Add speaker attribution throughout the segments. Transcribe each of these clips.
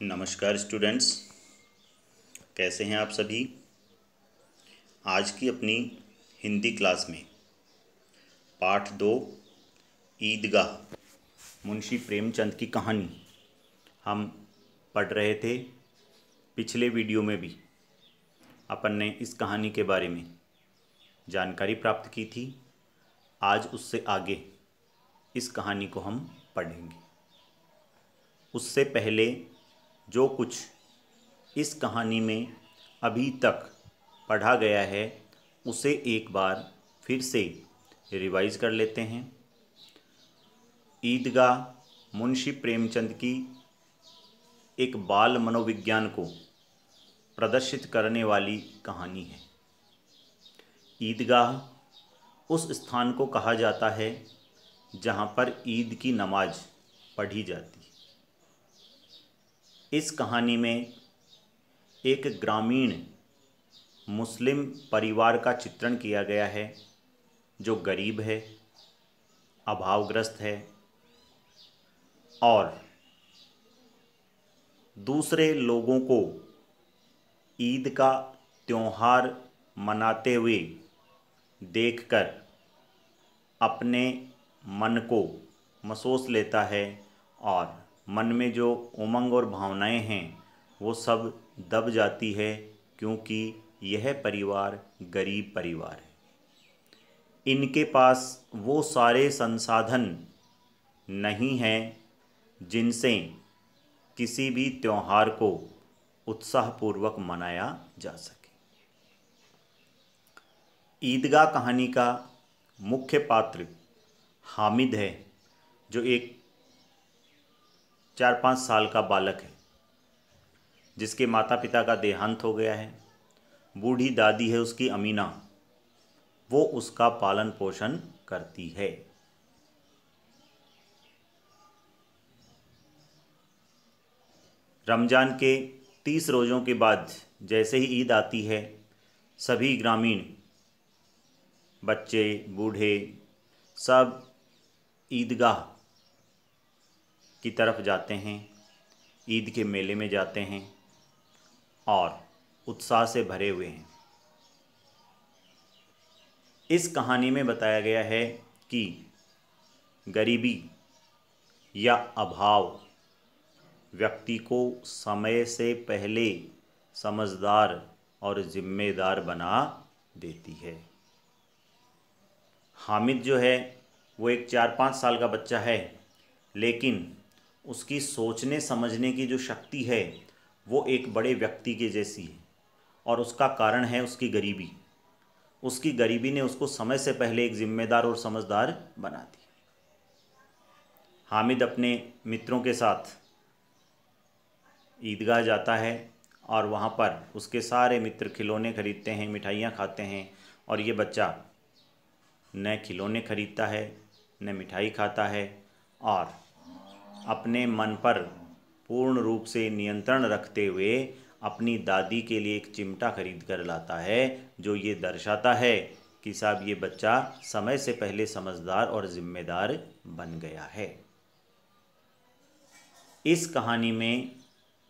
Speaker 1: नमस्कार स्टूडेंट्स, कैसे हैं आप सभी। आज की अपनी हिंदी क्लास में पाठ 2 ईदगाह मुंशी प्रेमचंद की कहानी हम पढ़ रहे थे। पिछले वीडियो में भी अपन ने इस कहानी के बारे में जानकारी प्राप्त की थी। आज उससे आगे इस कहानी को हम पढ़ेंगे। उससे पहले जो कुछ इस कहानी में अभी तक पढ़ा गया है उसे एक बार फिर से रिवाइज कर लेते हैं। ईदगाह मुंशी प्रेमचंद की एक बाल मनोविज्ञान को प्रदर्शित करने वाली कहानी है। ईदगाह उस स्थान को कहा जाता है जहाँ पर ईद की नमाज पढ़ी जाती है। इस कहानी में एक ग्रामीण मुस्लिम परिवार का चित्रण किया गया है जो गरीब है, अभावग्रस्त है और दूसरे लोगों को ईद का त्योहार मनाते हुए देखकर अपने मन को महसूस लेता है और मन में जो उमंग और भावनाएं हैं वो सब दब जाती है, क्योंकि यह परिवार गरीब परिवार है। इनके पास वो सारे संसाधन नहीं हैं जिनसे किसी भी त्योहार को उत्साहपूर्वक मनाया जा सके। ईदगाह कहानी का मुख्य पात्र हामिद है, जो एक 4-5 साल का बालक है जिसके माता पिता का देहांत हो गया है। बूढ़ी दादी है उसकी अमीना, वो उसका पालन पोषण करती है। रमज़ान के 30 रोज़ों के बाद जैसे ही ईद आती है, सभी ग्रामीण बच्चे बूढ़े सब ईदगाह की तरफ जाते हैं, ईद के मेले में जाते हैं और उत्साह से भरे हुए हैं। इस कहानी में बताया गया है कि गरीबी या अभाव व्यक्ति को समय से पहले समझदार और जिम्मेदार बना देती है। हामिद जो है वो एक 4-5 साल का बच्चा है, लेकिन उसकी सोचने समझने की जो शक्ति है वो एक बड़े व्यक्ति के जैसी है और उसका कारण है उसकी गरीबी। उसकी गरीबी ने उसको समय से पहले एक जिम्मेदार और समझदार बना दिया। हामिद अपने मित्रों के साथ ईदगाह जाता है और वहाँ पर उसके सारे मित्र खिलौने खरीदते हैं, मिठाइयाँ खाते हैं, और ये बच्चा न खिलौने खरीदता है न मिठाई खाता है और अपने मन पर पूर्ण रूप से नियंत्रण रखते हुए अपनी दादी के लिए एक चिमटा खरीद कर लाता है, जो ये दर्शाता है कि साहब ये बच्चा समय से पहले समझदार और जिम्मेदार बन गया है। इस कहानी में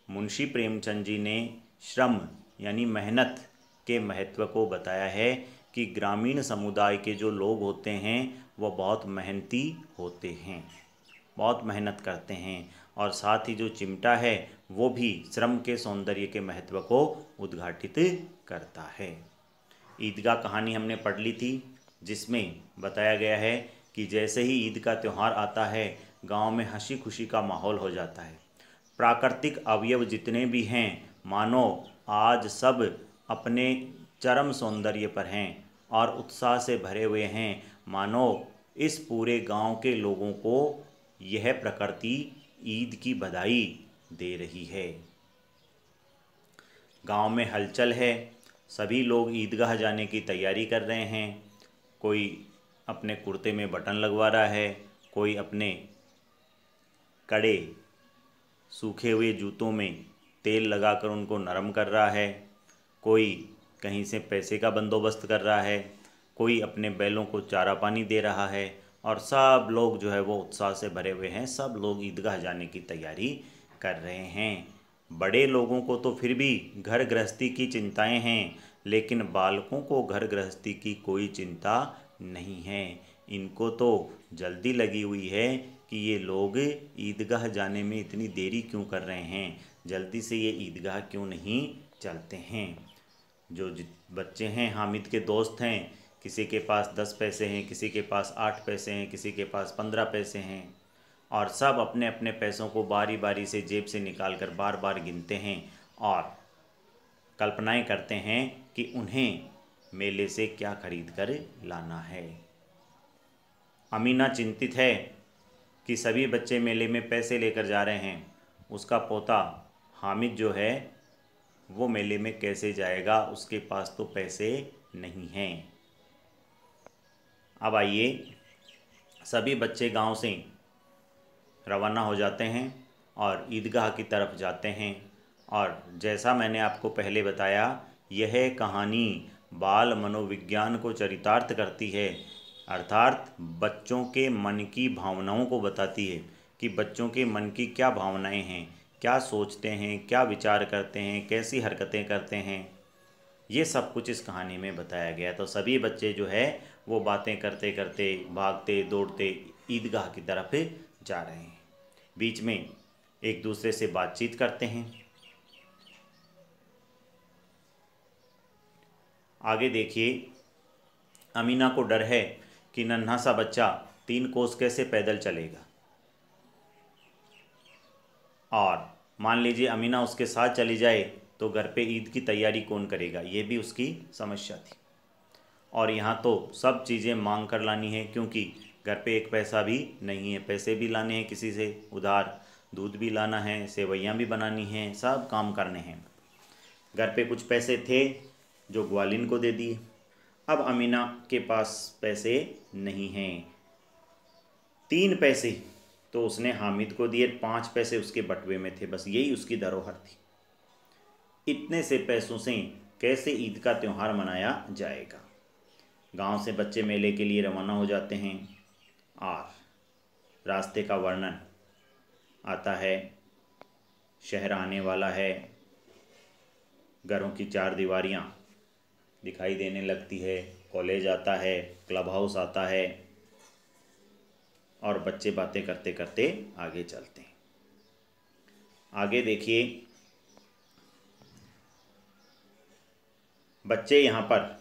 Speaker 1: मुंशी प्रेमचंद जी ने श्रम यानी मेहनत के महत्व को बताया है कि ग्रामीण समुदाय के जो लोग होते हैं वो बहुत मेहनती होते हैं, बहुत मेहनत करते हैं, और साथ ही जो चिमटा है वो भी श्रम के सौंदर्य के महत्व को उद्घाटित करता है। ईदगाह कहानी हमने पढ़ ली थी, जिसमें बताया गया है कि जैसे ही ईद का त्यौहार आता है गांव में हंसी खुशी का माहौल हो जाता है। प्राकृतिक अवयव जितने भी हैं मानो आज सब अपने चरम सौंदर्य पर हैं और उत्साह से भरे हुए हैं, मानो इस पूरे गांव के लोगों को यह प्रकृति ईद की बधाई दे रही है। गांव में हलचल है, सभी लोग ईदगाह जाने की तैयारी कर रहे हैं। कोई अपने कुर्ते में बटन लगवा रहा है, कोई अपने कड़े सूखे हुए जूतों में तेल लगाकर उनको नरम कर रहा है, कोई कहीं से पैसे का बंदोबस्त कर रहा है, कोई अपने बैलों को चारा पानी दे रहा है, और सब लोग जो है वो उत्साह से भरे हुए हैं। सब लोग ईदगाह जाने की तैयारी कर रहे हैं। बड़े लोगों को तो फिर भी घर गृहस्थी की चिंताएं हैं, लेकिन बालकों को घर गृहस्थी की कोई चिंता नहीं है। इनको तो जल्दी लगी हुई है कि ये लोग ईदगाह जाने में इतनी देरी क्यों कर रहे हैं, जल्दी से ये ईदगाह क्यों नहीं चलते हैं। जो बच्चे हैं, हामिद के दोस्त हैं, किसी के पास 10 पैसे हैं, किसी के पास 8 पैसे हैं, किसी के पास 15 पैसे हैं, और सब अपने अपने पैसों को बारी बारी से जेब से निकाल कर बार बार गिनते हैं और कल्पनाएं करते हैं कि उन्हें मेले से क्या खरीद कर लाना है। अमीना चिंतित है कि सभी बच्चे मेले में पैसे लेकर जा रहे हैं, उसका पोता हामिद जो है वो मेले में कैसे जाएगा, उसके पास तो पैसे नहीं हैं। अब आइए, सभी बच्चे गांव से रवाना हो जाते हैं और ईदगाह की तरफ जाते हैं। और जैसा मैंने आपको पहले बताया, यह कहानी बाल मनोविज्ञान को चरितार्थ करती है, अर्थात बच्चों के मन की भावनाओं को बताती है कि बच्चों के मन की क्या भावनाएं हैं, क्या सोचते हैं, क्या विचार करते हैं, कैसी हरकतें करते हैं। ये सब कुछ इस कहानी में बताया गया। तो सभी बच्चे जो है वो बातें करते करते, भागते दौड़ते ईदगाह की तरफ जा रहे हैं। बीच में एक दूसरे से बातचीत करते हैं। आगे देखिए, अमीना को डर है कि नन्हा सा बच्चा 3 कोस कैसे पैदल चलेगा, और मान लीजिए अमीना उसके साथ चली जाए तो घर पे ईद की तैयारी कौन करेगा, ये भी उसकी समस्या थी। और यहाँ तो सब चीज़ें मांग कर लानी है, क्योंकि घर पे एक पैसा भी नहीं है, पैसे भी लाने हैं किसी से उधार, दूध भी लाना है, सेवैयाँ भी बनानी हैं, सब काम करने हैं। घर पे कुछ पैसे थे जो ग्वालिन को दे दिए। अब अमीना के पास पैसे नहीं हैं। 3 पैसे तो उसने हामिद को दिए, 5 पैसे उसके बटुए में थे, बस यही उसकी धरोहर थी। इतने से पैसों से कैसे ईद का त्यौहार मनाया जाएगा। गांव से बच्चे मेले के लिए रवाना हो जाते हैं और रास्ते का वर्णन आता है। शहर आने वाला है, घरों की 4 दीवारियां दिखाई देने लगती है, कॉलेज आता है, क्लब हाउस आता है, और बच्चे बातें करते करते आगे चलते हैं। आगे देखिए, बच्चे यहाँ पर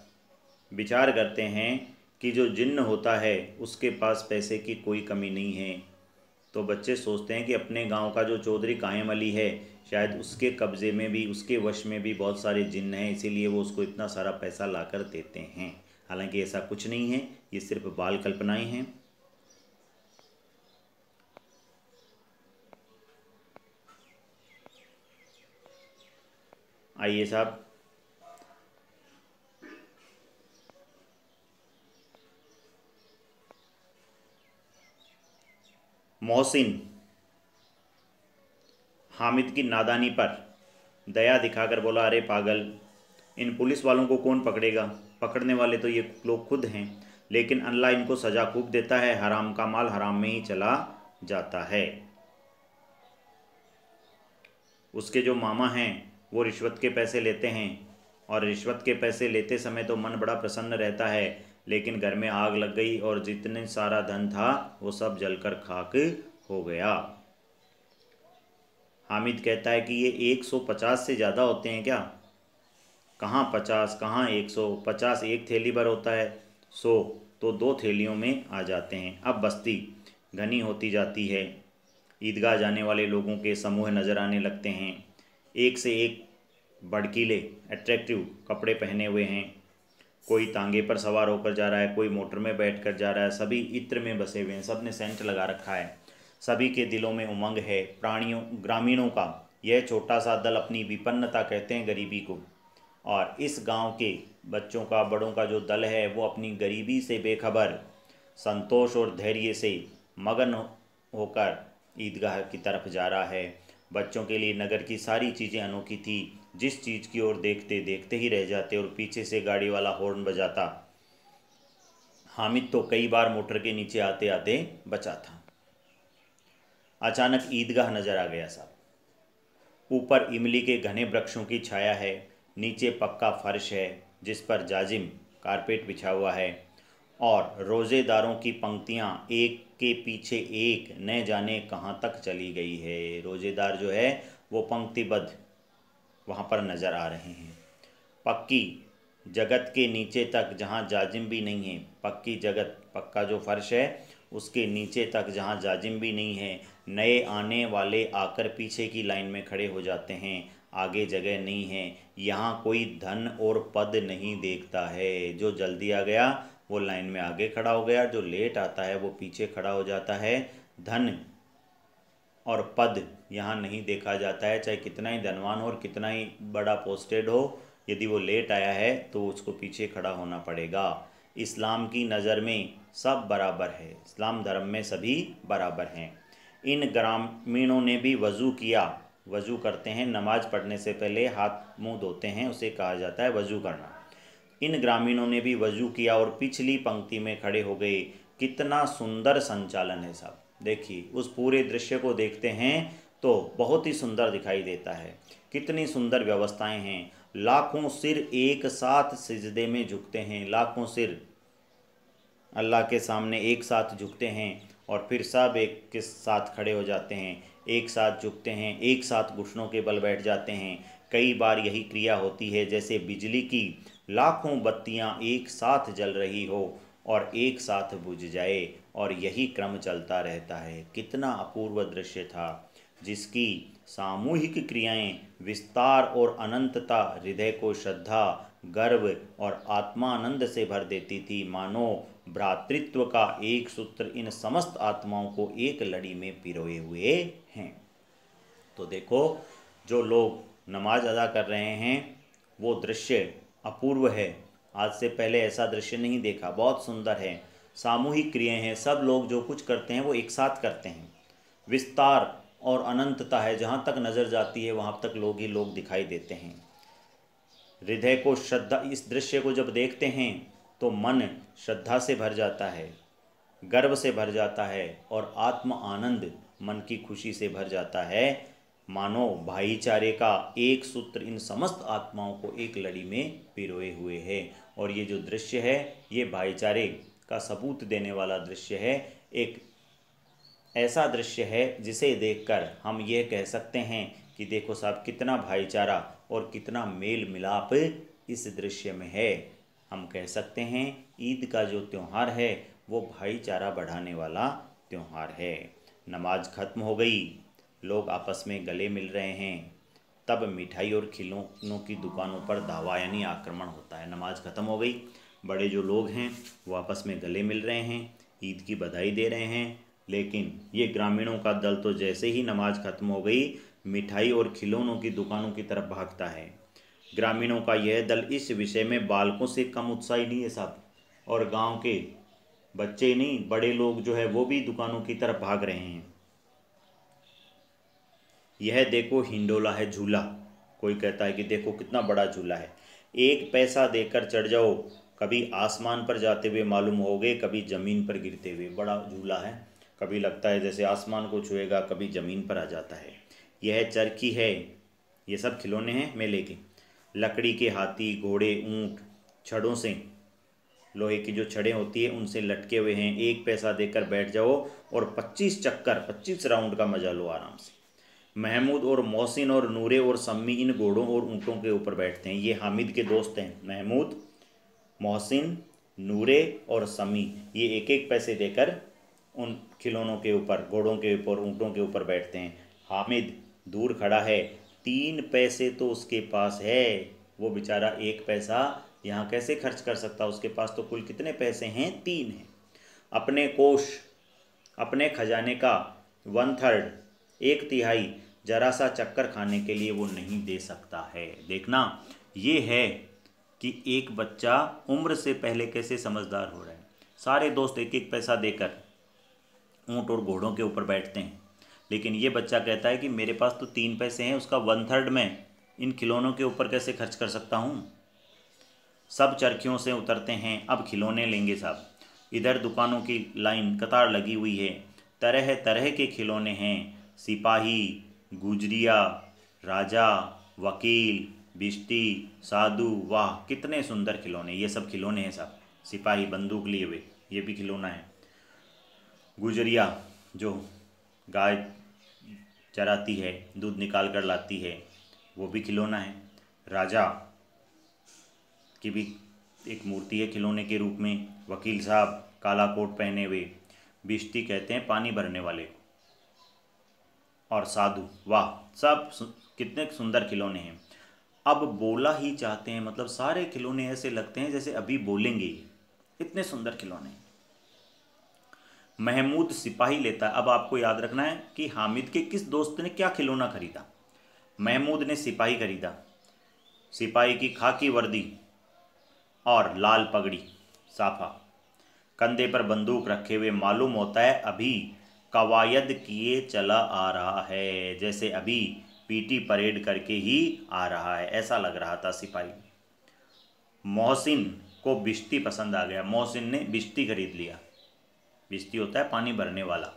Speaker 1: विचार करते हैं कि जो जिन्न होता है उसके पास पैसे की कोई कमी नहीं है। तो बच्चे सोचते हैं कि अपने गांव का जो चौधरी कायम अली है, शायद उसके कब्ज़े में भी, उसके वश में भी बहुत सारे जिन्न हैं, इसीलिए वो उसको इतना सारा पैसा लाकर देते हैं। हालांकि ऐसा कुछ नहीं है, ये सिर्फ बाल कल्पनाएं हैं। आइए साहब, मोहसिन हामिद की नादानी पर दया दिखाकर बोला, अरे पागल, इन पुलिस वालों को कौन पकड़ेगा, पकड़ने वाले तो ये लोग खुद हैं, लेकिन अल्लाह इनको सज़ा खूब देता है, हराम का माल हराम में ही चला जाता है। उसके जो मामा हैं वो रिश्वत के पैसे लेते हैं, और रिश्वत के पैसे लेते समय तो मन बड़ा प्रसन्न रहता है, लेकिन घर में आग लग गई और जितने सारा धन था वो सब जलकर खाक हो गया। हामिद कहता है कि ये 150 से ज़्यादा होते हैं क्या? कहाँ 50, कहाँ 100, 50 एक थैली भर होता है, 100 तो 2 थैलियों में आ जाते हैं। अब बस्ती घनी होती जाती है, ईदगाह जाने वाले लोगों के समूह नज़र आने लगते हैं। एक से एक भड़कीले अट्रैक्टिव कपड़े पहने हुए हैं, कोई तांगे पर सवार होकर जा रहा है, कोई मोटर में बैठकर जा रहा है, सभी इत्र में बसे हुए हैं, सब ने सेंट लगा रखा है, सभी के दिलों में उमंग है। प्राणियों ग्रामीणों का यह छोटा सा दल अपनी विपन्नता कहते हैं गरीबी को, और इस गांव के बच्चों का, बड़ों का जो दल है वो अपनी गरीबी से बेखबर, संतोष और धैर्य से मगन होकर ईदगाह की तरफ जा रहा है। बच्चों के लिए नगर की सारी चीज़ें अनोखी थी, जिस चीज़ की ओर देखते देखते ही रह जाते, और पीछे से गाड़ी वाला हॉर्न बजाता। हामिद तो कई बार मोटर के नीचे आते आते बचा था। अचानक ईदगाह नज़र आ गया साहब। ऊपर इमली के घने वृक्षों की छाया है, नीचे पक्का फर्श है जिस पर जाजिम कारपेट बिछा हुआ है, और रोज़ेदारों की पंक्तियां एक के पीछे एक न जाने कहाँ तक चली गई है। रोज़ेदार जो है वो पंक्तिबद्ध वहाँ पर नज़र आ रहे हैं। पक्की जगत के नीचे तक जहाँ जाजिम भी नहीं है, पक्की जगत, पक्का जो फर्श है उसके नीचे तक जहाँ जाजिम भी नहीं है, नए आने वाले आकर पीछे की लाइन में खड़े हो जाते हैं, आगे जगह नहीं है। यहाँ कोई धन और पद नहीं देखता है। जो जल्दी आ गया वो लाइन में आगे खड़ा हो गया, जो लेट आता है वो पीछे खड़ा हो जाता है। धन और पद यहाँ नहीं देखा जाता है, चाहे कितना ही धनवान हो और कितना ही बड़ा पोस्टेड हो, यदि वो लेट आया है तो उसको पीछे खड़ा होना पड़ेगा। इस्लाम की नज़र में सब बराबर है, इस्लाम धर्म में सभी बराबर हैं। इन ग्रामीणों ने भी वज़ू किया। वज़ू करते हैं, नमाज पढ़ने से पहले हाथ मुंह धोते हैं, उसे कहा जाता है वज़ू करना। इन ग्रामीणों ने भी वज़ू किया और पिछली पंक्ति में खड़े हो गए। कितना सुंदर संचालन है साहब। देखिए, उस पूरे दृश्य को देखते हैं तो बहुत ही सुंदर दिखाई देता है। कितनी सुंदर व्यवस्थाएं हैं। लाखों सिर एक साथ सिजदे में झुकते हैं, लाखों सिर अल्लाह के सामने एक साथ झुकते हैं और फिर सब एक के साथ खड़े हो जाते हैं, एक साथ झुकते हैं, एक साथ घुटनों के बल बैठ जाते हैं। कई बार यही क्रिया होती है जैसे बिजली की लाखों बत्तियां एक साथ जल रही हो और एक साथ बुझ जाए, और यही क्रम चलता रहता है। कितना अपूर्व दृश्य था जिसकी सामूहिक क्रियाएं विस्तार और अनंतता हृदय को श्रद्धा, गर्व और आत्मानंद से भर देती थी। मानो भ्रातृत्व का एक सूत्र इन समस्त आत्माओं को एक लड़ी में पिरोए हुए हैं। तो देखो, जो लोग नमाज अदा कर रहे हैं वो दृश्य अपूर्व है। आज से पहले ऐसा दृश्य नहीं देखा, बहुत सुंदर है। सामूहिक क्रियाएं हैं, सब लोग जो कुछ करते हैं वो एक साथ करते हैं। विस्तार और अनंतता है, जहाँ तक नज़र जाती है वहाँ तक लोग ही लोग दिखाई देते हैं। हृदय को श्रद्धा, इस दृश्य को जब देखते हैं तो मन श्रद्धा से भर जाता है, गर्व से भर जाता है और आत्म आनंद, मन की खुशी से भर जाता है। मानो भाईचारे का एक सूत्र इन समस्त आत्माओं को एक लड़ी में पिरोए हुए है। और ये जो दृश्य है ये भाईचारे का सबूत देने वाला दृश्य है। एक ऐसा दृश्य है जिसे देखकर हम ये कह सकते हैं कि देखो साहब, कितना भाईचारा और कितना मेल मिलाप इस दृश्य में है। हम कह सकते हैं ईद का जो त्यौहार है वो भाईचारा बढ़ाने वाला त्यौहार है। नमाज खत्म हो गई, लोग आपस में गले मिल रहे हैं, तब मिठाई और खिलौनों की दुकानों पर धावा यानी आक्रमण होता है। नमाज खत्म हो गई, बड़े जो लोग हैं वो आपस में गले मिल रहे हैं, ईद की बधाई दे रहे हैं, लेकिन ये ग्रामीणों का दल तो जैसे ही नमाज खत्म हो गई मिठाई और खिलौनों की दुकानों की तरफ भागता है। ग्रामीणों का यह दल इस विषय में बालकों से कम उत्साही नहीं है साहब, और गांव के बच्चे नहीं, बड़े लोग जो है वो भी दुकानों की तरफ भाग रहे हैं। यह देखो हिंडोला है झूला, कोई कहता है कि देखो कितना बड़ा झूला है, 1 पैसा देकर चढ़ जाओ, कभी आसमान पर जाते हुए मालूम होगे, कभी ज़मीन पर गिरते हुए। बड़ा झूला है, कभी लगता है जैसे आसमान को छुएगा, कभी ज़मीन पर आ जाता है। यह चरखी है, ये सब खिलौने हैं मेले के। लकड़ी के हाथी, घोड़े, ऊँट, छड़ों से, लोहे की जो छड़ें होती है उनसे लटके हुए हैं। 1 पैसा देकर बैठ जाओ और 25 चक्कर, 25 राउंड का मजा लो आराम से। महमूद और मोहसिन और नूरे और सम्मी इन घोड़ों और ऊँटों के ऊपर बैठते हैं। ये हामिद के दोस्त हैं, महमूद, मोहसिन, नूरे और सम्मी। ये 1-1 पैसे देकर उन खिलौनों के ऊपर, घोड़ों के ऊपर, ऊँटों के ऊपर बैठते हैं। हामिद दूर खड़ा है, 3 पैसे तो उसके पास है, वो बेचारा 1 पैसा यहाँ कैसे खर्च कर सकता, उसके पास तो कुल कितने पैसे हैं, 3 हैं। अपने कोष, अपने खजाने का 1/3, 1/3 जरा सा चक्कर खाने के लिए वो नहीं दे सकता है। देखना, ये है कि एक बच्चा उम्र से पहले कैसे समझदार हो रहा है। सारे दोस्त 1-1 पैसा देकर ऊँट और घोड़ों के ऊपर बैठते हैं, लेकिन ये बच्चा कहता है कि मेरे पास तो 3 पैसे हैं, उसका 1/3 मैं इन खिलौनों के ऊपर कैसे खर्च कर सकता हूँ। सब चरखियों से उतरते हैं, अब खिलौने लेंगे साहब। इधर दुकानों की लाइन कतार लगी हुई है, तरह तरह के खिलौने हैं। सिपाही, गुजरिया, राजा, वकील, भिश्ती, साधु, वाह कितने सुंदर खिलौने। ये सब खिलौने हैं सब। सिपाही बंदूक लिए हुए, ये भी खिलौना है। गुजरिया जो गाय चराती है, दूध निकाल कर लाती है, वो भी खिलौना है। राजा की भी एक मूर्ति है खिलौने के रूप में। वकील साहब काला कोट पहने हुए। भिश्ती कहते हैं पानी भरने वाले। और साधु, वाह सब कितने सुंदर खिलौने हैं। अब बोला ही चाहते हैं, मतलब सारे खिलौने ऐसे लगते हैं जैसे अभी बोलेंगे, इतने सुंदर खिलौने। महमूद सिपाही लेता है। अब आपको याद रखना है कि हामिद के किस दोस्त ने क्या खिलौना खरीदा। महमूद ने सिपाही खरीदा। सिपाही की खाकी वर्दी और लाल पगड़ी साफा, कंधे पर बंदूक रखे हुए, मालूम होता है अभी कवायद किए चला आ रहा है, जैसे अभी पीटी परेड करके ही आ रहा है, ऐसा लग रहा था सिपाही। मोहसिन को भिश्ती पसंद आ गया। मोहसिन ने भिश्ती खरीद लिया। भिश्ती होता है पानी भरने वाला,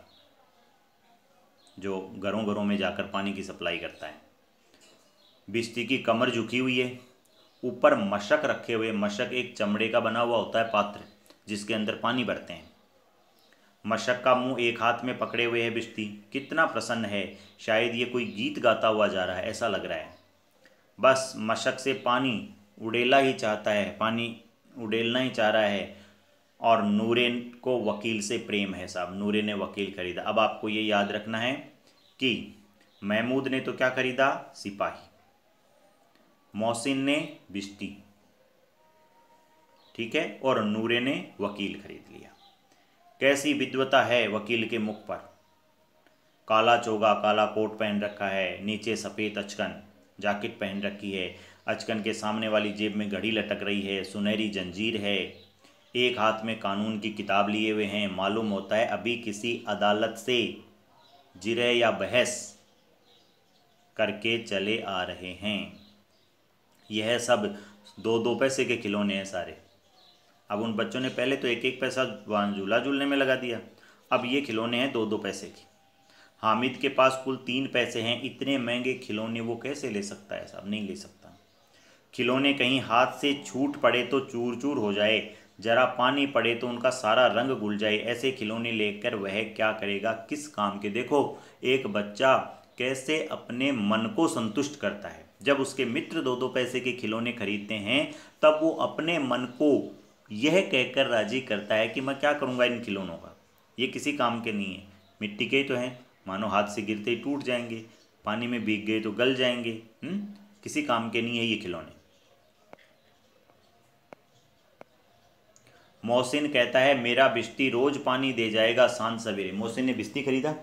Speaker 1: जो घरों घरों में जाकर पानी की सप्लाई करता है। भिश्ती की कमर झुकी हुई है, ऊपर मशक रखे हुए। मशक एक चमड़े का बना हुआ होता है पात्र, जिसके अंदर पानी भरते हैं। मशक का मुंह एक हाथ में पकड़े हुए है भिश्ती। कितना प्रसन्न है, शायद ये कोई गीत गाता हुआ जा रहा है, ऐसा लग रहा है। बस मशक से पानी उड़ेला ही चाहता है, पानी उड़ेलना ही चाह रहा है। और नूरे को वकील से प्रेम है साहब, नूरे ने वकील खरीदा। अब आपको ये याद रखना है कि महमूद ने तो क्या खरीदा, सिपाही, मोहसिन ने भिश्ती, ठीक है, और नूरे ने वकील खरीद लिया। कैसी विद्वता है वकील के मुख पर। काला चोगा, काला कोट पहन रखा है, नीचे सफ़ेद अचकन जैकेट पहन रखी है। अचकन के सामने वाली जेब में घड़ी लटक रही है, सुनहरी जंजीर है। एक हाथ में कानून की किताब लिए हुए हैं। मालूम होता है अभी किसी अदालत से जिरह या बहस करके चले आ रहे हैं। यह सब 2-2 पैसे के खिलौने हैं सारे। अब उन बच्चों ने पहले तो 1-1 पैसा झूला झूलने में लगा दिया, अब ये खिलौने हैं 2-2 पैसे के। हामिद के पास कुल 3 पैसे हैं। इतने महंगे खिलौने वो कैसे ले सकता है साहब, नहीं ले सकता। खिलौने कहीं हाथ से छूट पड़े तो चूर चूर हो जाए, जरा पानी पड़े तो उनका सारा रंग घुल जाए। ऐसे खिलौने लेकर वह क्या करेगा, किस काम के। देखो एक बच्चा कैसे अपने मन को संतुष्ट करता है। जब उसके मित्र 2-2 पैसे के खिलौने खरीदते हैं, तब वो अपने मन को यह कहकर राजी करता है कि मैं क्या करूँगा इन खिलौनों का, ये किसी काम के नहीं है, मिट्टी के ही तो हैं, मानो हाथ से गिरते ही टूट जाएंगे, पानी में भीग गए तो गल जाएंगे, किसी काम के नहीं है ये खिलौने। मोहसिन कहता है मेरा भिश्ती रोज पानी दे जाएगा सांझ सवेरे। मोहसिन ने भिश्ती खरीदा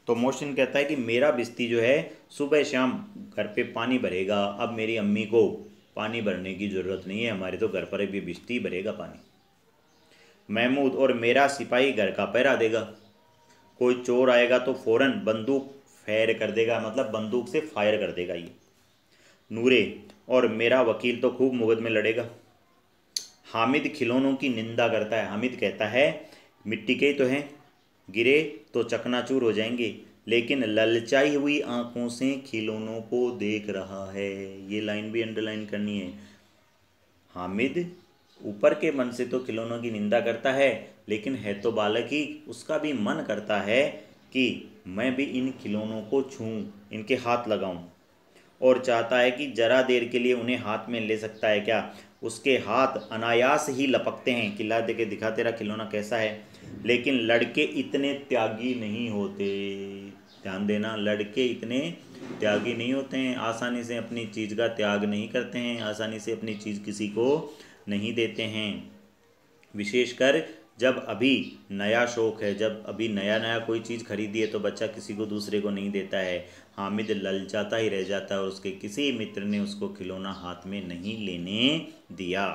Speaker 1: तो मोहसिन कहता है कि मेरा भिश्ती जो है सुबह शाम घर पे पानी भरेगा। अब मेरी अम्मी को पानी भरने की ज़रूरत नहीं है, हमारे तो घर पर भी भिश्ती भरेगा पानी। महमूद और मेरा सिपाही घर का पहरा देगा। कोई चोर आएगा तो फौरन बंदूक फायर कर देगा, मतलब बंदूक से फायर कर देगा ये। नूरे और मेरा वकील तो खूब मुकदमे में लड़ेगा। हामिद खिलौनों की निंदा करता है। हामिद कहता है मिट्टी के ही तो हैं, गिरे तो चकनाचूर हो जाएंगे, लेकिन ललचाई हुई आंखों से खिलौनों को देख रहा है। ये लाइन भी अंडरलाइन करनी है। हामिद ऊपर के मन से तो खिलौनों की निंदा करता है, लेकिन है तो बालक ही, उसका भी मन करता है कि मैं भी इन खिलौनों को छूऊं, इनके हाथ लगाऊं, और चाहता है कि जरा देर के लिए उन्हें हाथ में ले सकता है क्या। उसके हाथ अनायास ही लपकते हैं कि ला दे के दिखा तेरा खिलौना कैसा है। लेकिन लड़के इतने त्यागी नहीं होते, ध्यान देना, लड़के इतने त्यागी नहीं होते हैं, आसानी से अपनी चीज़ का त्याग नहीं करते हैं, आसानी से अपनी चीज़ किसी को नहीं देते हैं। विशेषकर जब अभी नया शौक़ है, जब अभी नया नया कोई चीज़ खरीदी है तो बच्चा किसी को दूसरे को नहीं देता है। हामिद ललचाता ही रह जाता है और उसके किसी मित्र ने उसको खिलौना हाथ में नहीं लेने दिया।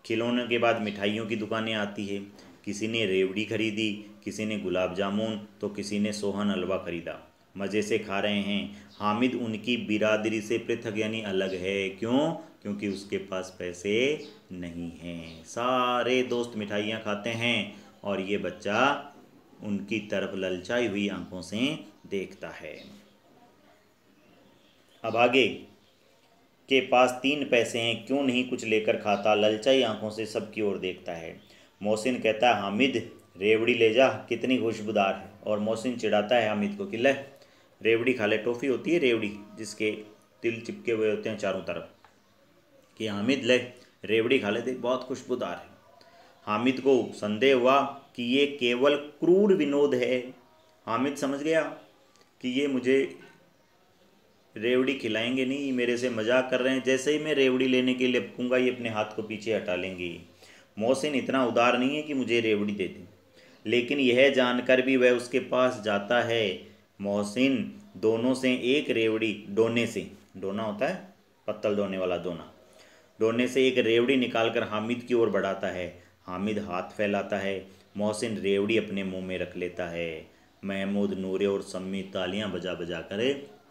Speaker 1: खिलौनों के बाद मिठाइयों की दुकानें आती है। किसी ने रेवड़ी खरीदी, किसी ने गुलाब जामुन, तो किसी ने सोहन हलवा खरीदा। मज़े से खा रहे हैं। हामिद उनकी बिरादरी से पृथक यानी अलग है। क्यों? क्योंकि उसके पास पैसे नहीं हैं। सारे दोस्त मिठाइयाँ खाते हैं और ये बच्चा उनकी तरफ ललचाई हुई आंखों से देखता है। अब आगे, के पास 3 पैसे हैं, क्यों नहीं कुछ लेकर खाता, ललचाई आंखों से सबकी ओर देखता है। मोहसिन कहता है, हामिद रेवड़ी ले जा, कितनी खुशबूदार है। और मोहसिन चिढ़ाता है हामिद को कि ले रेवड़ी खा ले, टॉफ़ी होती है रेवड़ी जिसके तिल चिपके हुए होते हैं चारों तरफ, कि हामिद ले रेवड़ी खा ले, देख बहुत खुशबूदार है। हामिद को संदेह हुआ कि ये केवल क्रूर विनोद है। हामिद समझ गया कि ये मुझे रेवड़ी खिलाएंगे नहीं, मेरे से मजाक कर रहे हैं। जैसे ही मैं रेवड़ी लेने के लिए कहूँगा ये अपने हाथ को पीछे हटा लेंगे। मोहसिन इतना उदार नहीं है कि मुझे रेवड़ी दे दे, लेकिन यह जानकर भी वह उसके पास जाता है। मोहसिन दोनों से एक रेवड़ी, डोने से, डोना होता है पत्तल धोने वाला दोना, डोने से एक रेवड़ी निकालकर हामिद की ओर बढ़ाता है। हामिद हाथ फैलाता है, मोहसिन रेवड़ी अपने मुंह में रख लेता है। महमूद, नूरे और सम्मी तालियां बजा बजा कर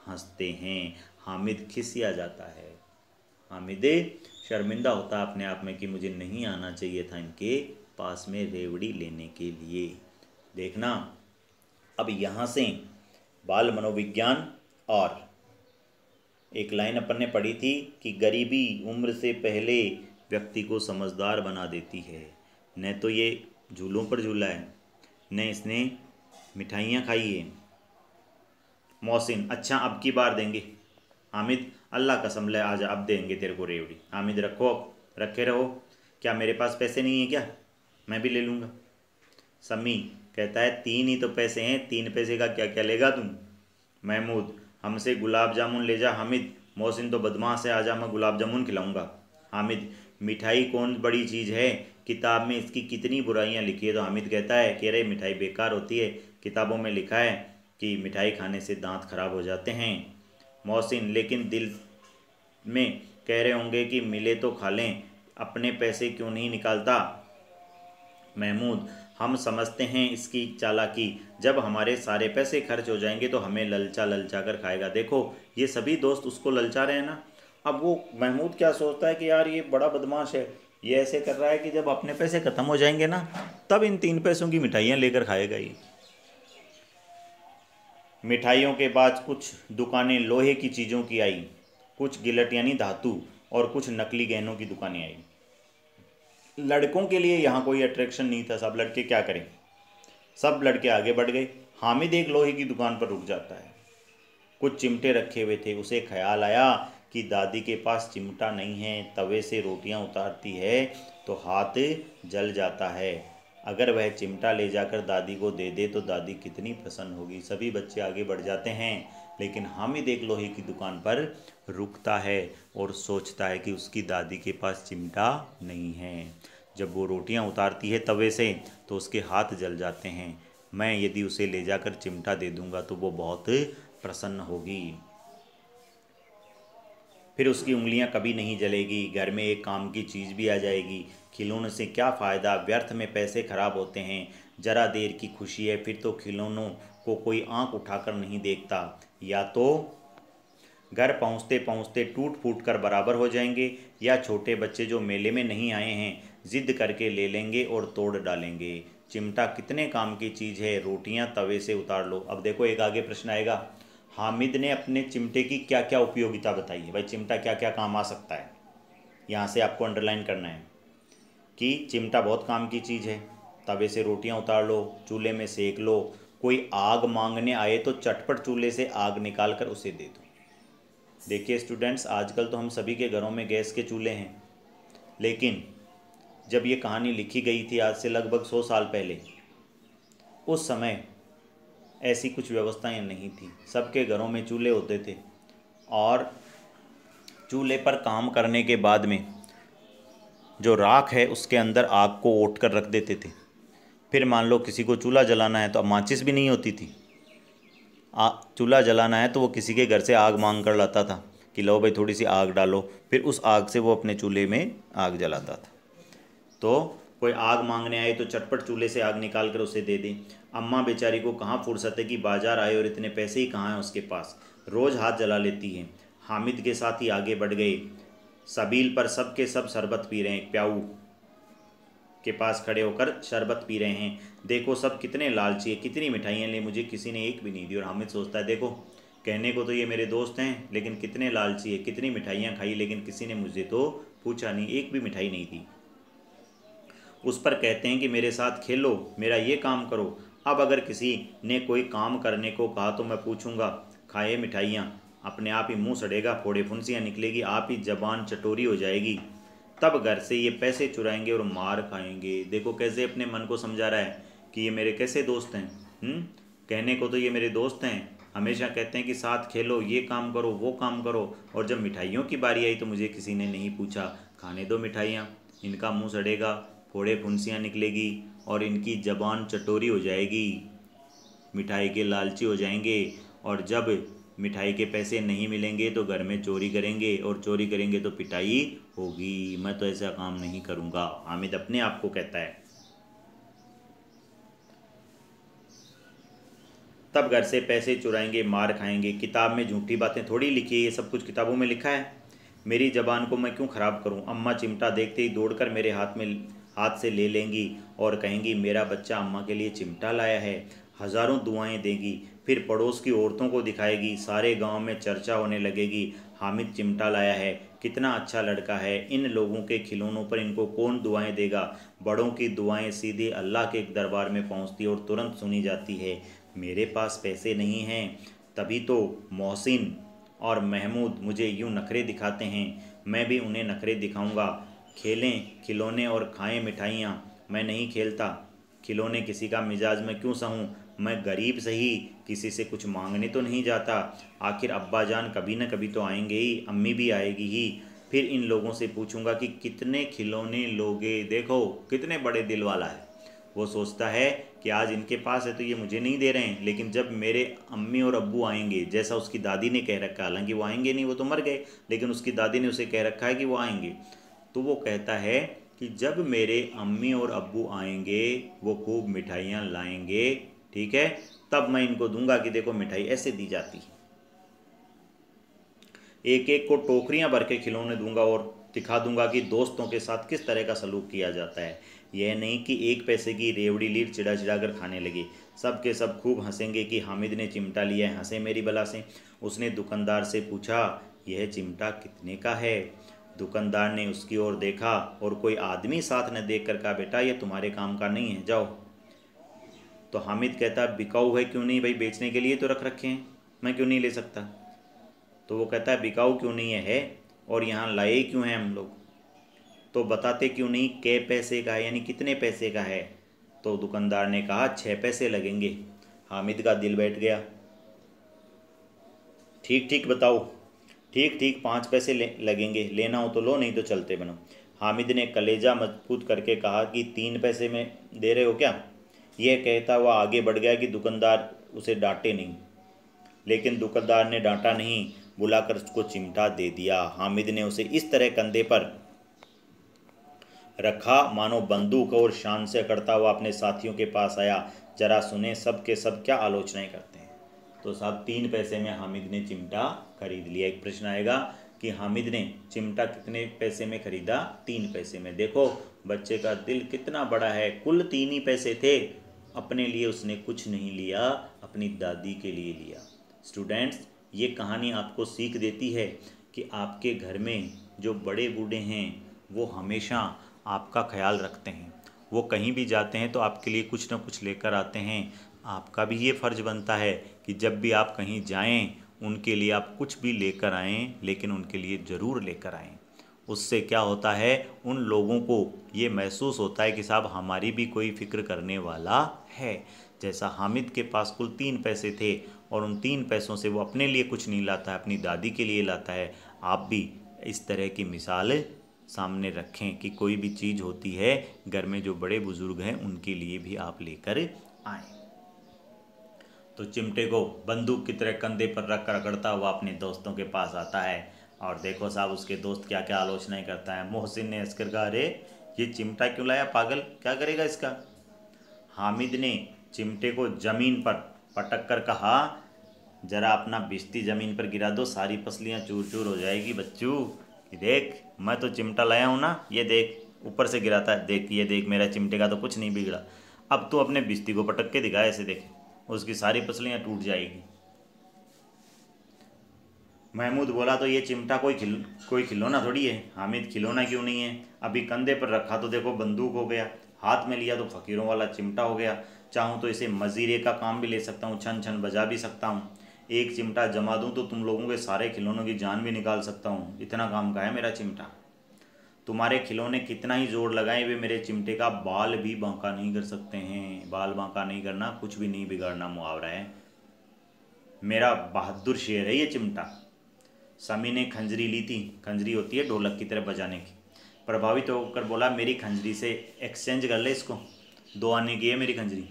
Speaker 1: हंसते हैं। हामिद खिसिया जाता है। हामिद शर्मिंदा होता अपने आप में कि मुझे नहीं आना चाहिए था इनके पास में रेवड़ी लेने के लिए। देखना, अब यहाँ से बाल मनोविज्ञान और एक लाइन अपन ने पढ़ी थी कि गरीबी उम्र से पहले व्यक्ति को समझदार बना देती है। न तो ये झूलों पर झूला है, न इसने मिठाइयाँ खाई है। मोहसिन, अच्छा अब की बार देंगे। हामिद, अल्लाह कसम ले आजा, अब देंगे तेरे को रेवड़ी। हामिद, रखो, रखे रहो, क्या मेरे पास पैसे नहीं है क्या, मैं भी ले लूँगा। समी कहता है, 3 ही तो पैसे हैं, 3 पैसे का क्या क्या लेगा तुम। महमूद, हमसे गुलाब जामुन ले जा। हामिद, मोहसिन तो बदमाश है, आजा मैं गुलाब जामुन खिलाऊंगा। हामिद, मिठाई कौन बड़ी चीज़ है, किताब में इसकी कितनी बुराइयां लिखी है। तो हामिद कहता है कि अरे मिठाई बेकार होती है, किताबों में लिखा है कि मिठाई खाने से दांत खराब हो जाते हैं। मोहसिन, लेकिन दिल में कह रहे होंगे कि मिले तो खा लें, अपने पैसे क्यों नहीं निकालता। महमूद, हम समझते हैं इसकी चालाकी, जब हमारे सारे पैसे खर्च हो जाएंगे तो हमें ललचा ललचा कर खाएगा। देखो ये सभी दोस्त उसको ललचा रहे हैं ना। अब वो महमूद क्या सोचता है कि यार ये बड़ा बदमाश है, ये ऐसे कर रहा है कि जब अपने पैसे ख़त्म हो जाएंगे ना तब इन 3 पैसों की मिठाइयाँ लेकर खाएगा ये। मिठाइयों के बाद कुछ दुकानें लोहे की चीज़ों की आई, कुछ गिलट यानी धातु और कुछ नकली गहनों की दुकानें आई। लड़कों के लिए यहाँ कोई अट्रैक्शन नहीं था, सब लड़के क्या करें, सब लड़के आगे बढ़ गए। हामिद एक लोहे की दुकान पर रुक जाता है, कुछ चिमटे रखे हुए थे। उसे ख्याल आया कि दादी के पास चिमटा नहीं है, तवे से रोटियां उतारती है तो हाथ जल जाता है। अगर वह चिमटा ले जाकर दादी को दे दे तो दादी कितनी प्रसन्न होगी। सभी बच्चे आगे बढ़ जाते हैं, लेकिन हामिद एक लोहे की दुकान पर रुकता है और सोचता है कि उसकी दादी के पास चिमटा नहीं है। जब वो रोटियां उतारती है तवे से तो उसके हाथ जल जाते हैं। मैं यदि उसे ले जाकर चिमटा दे दूंगा तो वो बहुत प्रसन्न होगी, फिर उसकी उंगलियां कभी नहीं जलेगी, घर में एक काम की चीज़ भी आ जाएगी। खिलौने से क्या फ़ायदा, व्यर्थ में पैसे खराब होते हैं। जरा देर की खुशी है, फिर तो खिलौनों को कोई आंख उठाकर नहीं देखता, या तो घर पहुंचते पहुंचते टूट फूट कर बराबर हो जाएंगे, या छोटे बच्चे जो मेले में नहीं आए हैं जिद करके ले लेंगे और तोड़ डालेंगे। चिमटा कितने काम की चीज़ है, रोटियां तवे से उतार लो। अब देखो एक आगे प्रश्न आएगा, हामिद ने अपने चिमटे की क्या क्या उपयोगिता बताई है। भाई चिमटा क्या क्या काम आ सकता है, यहाँ से आपको अंडरलाइन करना है कि चिमटा बहुत काम की चीज़ है। तवे से रोटियां उतार लो, चूल्हे में सेक लो, कोई आग मांगने आए तो चटपट चूल्हे से आग निकाल कर उसे दे दो। देखिए स्टूडेंट्स, आजकल तो हम सभी के घरों में गैस के चूल्हे हैं, लेकिन जब ये कहानी लिखी गई थी आज से लगभग 100 साल पहले, उस समय ऐसी कुछ व्यवस्थाएं नहीं थी। सबके घरों में चूल्हे होते थे और चूल्हे पर काम करने के बाद में जो राख है उसके अंदर आग को ओट कर रख देते थे। फिर मान लो किसी को चूल्हा जलाना है तो अब माचिस भी नहीं होती थी, चूल्हा जलाना है तो वो किसी के घर से आग मांग कर लाता था कि लो भाई थोड़ी सी आग डालो, फिर उस आग से वो अपने चूल्हे में आग जलाता था। तो कोई आग मांगने आए तो चटपट चूल्हे से आग निकाल कर उसे दे दें। अम्मा बेचारी को कहाँ फुर्सत है कि बाजार आए और इतने पैसे ही कहाँ हैं उसके पास, रोज़ हाथ जला लेती हैं। हामिद के साथ ही आगे बढ़ गए। सबील पर सब के सब शरबत पी रहे हैं, प्याऊ के पास खड़े होकर शरबत पी रहे हैं। देखो सब कितने लालची है, कितनी मिठाइयाँ ली, मुझे किसी ने एक भी नहीं दी। और हामिद सोचता है देखो कहने को तो ये मेरे दोस्त हैं, लेकिन कितने लालची है, कितनी मिठाइयाँ खाई, लेकिन किसी ने मुझे तो पूछा नहीं, एक भी मिठाई नहीं दी। उस पर कहते हैं कि मेरे साथ खेलो, मेरा ये काम करो। अब अगर किसी ने कोई काम करने को कहा तो मैं पूछूंगा, खाए मिठाइयाँ, अपने आप ही मुंह सड़ेगा, फोड़े फुंसियाँ निकलेगी, आप ही जबान चटोरी हो जाएगी। तब घर से ये पैसे चुराएंगे और मार खाएंगे। देखो कैसे अपने मन को समझा रहा है कि ये मेरे कैसे दोस्त हैं। कहने को तो ये मेरे दोस्त हैं, हमेशा कहते हैं कि साथ खेलो, ये काम करो, वो काम करो, और जब मिठाइयों की बारी आई तो मुझे किसी ने नहीं पूछा। खाने दो मिठाइयाँ, इनका मुंह सड़ेगा, फोड़े फुंसियाँ निकलेगी और इनकी जबान चटोरी हो जाएगी, मिठाई के लालची हो जाएंगे। और जब मिठाई के पैसे नहीं मिलेंगे तो घर में चोरी करेंगे, और चोरी करेंगे तो पिटाई होगी। मैं तो ऐसा काम नहीं करूँगा, हामिद अपने आप को कहता है। तब घर से पैसे चुराएंगे, मार खाएंगे। किताब में झूठी बातें थोड़ी लिखी है, ये सब कुछ किताबों में लिखा है। मेरी ज़बान को मैं क्यों ख़राब करूं। अम्मा चिमटा देखते ही दौड़कर मेरे हाथ से ले लेंगी और कहेंगी मेरा बच्चा अम्मा के लिए चिमटा लाया है। हज़ारों दुआएं देगी, फिर पड़ोस की औरतों को दिखाएगी, सारे गांव में चर्चा होने लगेगी, हामिद चिमटा लाया है, कितना अच्छा लड़का है, इन लोगों के खिलौनों पर इनको कौन दुआएं देगा। बड़ों की दुआएं सीधे अल्लाह के दरबार में पहुंचती और तुरंत सुनी जाती है। मेरे पास पैसे नहीं हैं, तभी तो मोहसिन और महमूद मुझे यूं नखरे दिखाते हैं, मैं भी उन्हें नखरे दिखाऊंगा। खेलें खिलौने और खाएं मिठाइयाँ, मैं नहीं खेलता खिलौने, किसी का मिजाज मैं क्यों सहूँ। मैं गरीब सही, किसी से कुछ मांगने तो नहीं जाता। आखिर अब्बा जान कभी न कभी तो आएंगे ही, अम्मी भी आएगी ही। फिर इन लोगों से पूछूंगा कि कितने खिलौने लोगे। देखो कितने बड़े दिल वाला है। वो सोचता है कि आज इनके पास है तो ये मुझे नहीं दे रहे हैं, लेकिन जब मेरे अम्मी और अब्बू आएंगे, जैसा उसकी दादी ने कह रखा है, हालांकि वो आएंगे नहीं, वो तो मर गए, लेकिन उसकी दादी ने उसे कह रखा है कि वो आएंगे, तो वो कहता है कि जब मेरे अम्मी और अब्बू आएंगे वो खूब मिठाइयाँ लाएंगे, ठीक है, तब मैं इनको दूंगा कि देखो मिठाई ऐसे दी जाती है। एक एक को टोकरियां भर के खिलौने दूंगा और दिखा दूंगा कि दोस्तों के साथ किस तरह का सलूक किया जाता है। यह नहीं कि एक पैसे की रेवड़ी लीर चिड़ा चिड़ा कर खाने लगे। सब के सब खूब हंसेंगे कि हामिद ने चिमटा लिया है, हंसे मेरी बला से। उसने दुकानदार से पूछा, यह चिमटा कितने का है। दुकानदार ने उसकी ओर देखा और कोई आदमी साथ न देख कर कहा, बेटा ये तुम्हारे काम का नहीं है, जाओ। तो हामिद कहता, बिकाऊ है क्यों नहीं भाई, बेचने के लिए तो रख रखे हैं, मैं क्यों नहीं ले सकता। तो वो कहता है बिकाऊ क्यों नहीं है और यहाँ लाए क्यों हैं हम लोग, तो बताते क्यों नहीं कै पैसे का है, यानी कितने पैसे का है। तो दुकानदार ने कहा 6 पैसे लगेंगे। हामिद का दिल बैठ गया। ठीक ठीक बताओ। ठीक ठीक 5 पैसे लगेंगे, लेना हो तो लो, नहीं तो चलते बनो। हामिद ने कलेजा मजबूत करके कहा कि 3 पैसे में दे रहे हो क्या। यह कहता हुआ आगे बढ़ गया कि दुकानदार उसे डांटे नहीं, लेकिन दुकानदार ने डांटा नहीं, बुलाकर उसको चिमटा दे दिया। हामिद ने उसे इस तरह कंधे पर रखा मानो बंदूक, और शान से करता हुआ अपने साथियों के पास आया। जरा सुने सब के सब क्या आलोचनाएं करते हैं। तो साहब 3 पैसे में हामिद ने चिमटा खरीद लिया। एक प्रश्न आएगा कि हामिद ने चिमटा कितने पैसे में खरीदा, 3 पैसे में। देखो बच्चे का दिल कितना बड़ा है, कुल 3 ही पैसे थे, अपने लिए उसने कुछ नहीं लिया, अपनी दादी के लिए लिया। स्टूडेंट्स, ये कहानी आपको सीख देती है कि आपके घर में जो बड़े बूढ़े हैं वो हमेशा आपका ख्याल रखते हैं। वो कहीं भी जाते हैं तो आपके लिए कुछ ना कुछ लेकर आते हैं। आपका भी ये फ़र्ज़ बनता है कि जब भी आप कहीं जाएं उनके लिए आप कुछ भी लेकर आएं, लेकिन उनके लिए ज़रूर लेकर आएं। उससे क्या होता है, उन लोगों को ये महसूस होता है कि साहब हमारी भी कोई फ़िक्र करने वाला है। जैसा हामिद के पास कुल 3 पैसे थे और उन 3 पैसों से वो अपने लिए कुछ नहीं लाता है, अपनी दादी के लिए लाता है। आप भी इस तरह की मिसाल सामने रखें कि कोई भी चीज़ होती है घर में जो बड़े बुजुर्ग हैं उनके लिए भी आप लेकर आएँ। तो चिमटे को बंदूक की तरह कंधे पर रख कर रगड़ता हुआ अपने दोस्तों के पास आता है, और देखो साहब उसके दोस्त क्या क्या आलोचनाएं करता है। मोहसिन ने हंसकर कहा, अरे ये चिमटा क्यों लाया पागल, क्या करेगा इसका। हामिद ने चिमटे को ज़मीन पर पटक कर कहा, जरा अपना बिस्ती ज़मीन पर गिरा दो, सारी पसलियाँ चूर चूर हो जाएगी बच्चू। देख मैं तो चिमटा लाया हूँ ना, ये देख ऊपर से गिराता है, देख ये देख मेरा चिमटे का तो कुछ नहीं बिगड़ा। अब तू अपने बिस्ती को पटक के दिखा, ऐसे देख उसकी सारी पसलियाँ टूट जाएगी। महमूद बोला तो ये चिमटा कोई खिलौना थोड़ी है। हामिद खिलौना क्यों नहीं है, अभी कंधे पर रखा तो देखो बंदूक हो गया, हाथ में लिया तो फकीरों वाला चिमटा हो गया। चाहूँ तो इसे मजीरे का काम भी ले सकता हूँ, छन छन बजा भी सकता हूँ। एक चिमटा जमा दूँ तो तुम लोगों के सारे खिलौनों की जान भी निकाल सकता हूँ। इतना काम का है मेरा चिमटा। तुम्हारे खिलौने कितना ही जोर लगाएं वे मेरे चिमटे का बाल भी बांका नहीं कर सकते हैं। बाल बांका नहीं करना, कुछ भी नहीं बिगाड़ना मुहावरा है। मेरा बहादुर शेर है ये चिमटा। समी ने खंजरी ली थी, खंजरी होती है ढोलक की तरह बजाने की। प्रभावित होकर बोला, मेरी खंजरी से एक्सचेंज कर ले इसको, 2 आने की है मेरी खंजरी।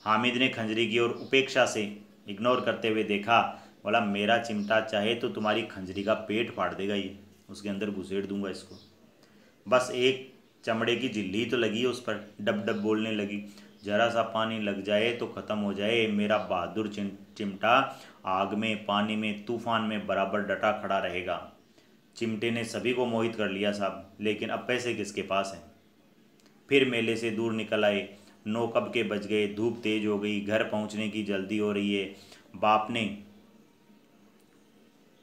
Speaker 1: हामिद ने खंजरी की ओर उपेक्षा से इग्नोर करते हुए देखा। बोला, मेरा चिमटा चाहे तो तुम्हारी खंजरी का पेट फाड़ देगा, ये उसके अंदर घुसेड़ दूंगा इसको। बस एक चमड़े की झिल्ली तो लगी है उस पर। डब डब बोलने लगी, जरा सा पानी लग जाए तो ख़त्म हो जाए। मेरा बहादुर चिमटा आग में, पानी में, तूफान में बराबर डटा खड़ा रहेगा। चिमटे ने सभी को मोहित कर लिया साहब, लेकिन अब पैसे किसके पास हैं। फिर मेले से दूर निकल आए। 9 कब के बज गए, धूप तेज हो गई, घर पहुंचने की जल्दी हो रही है।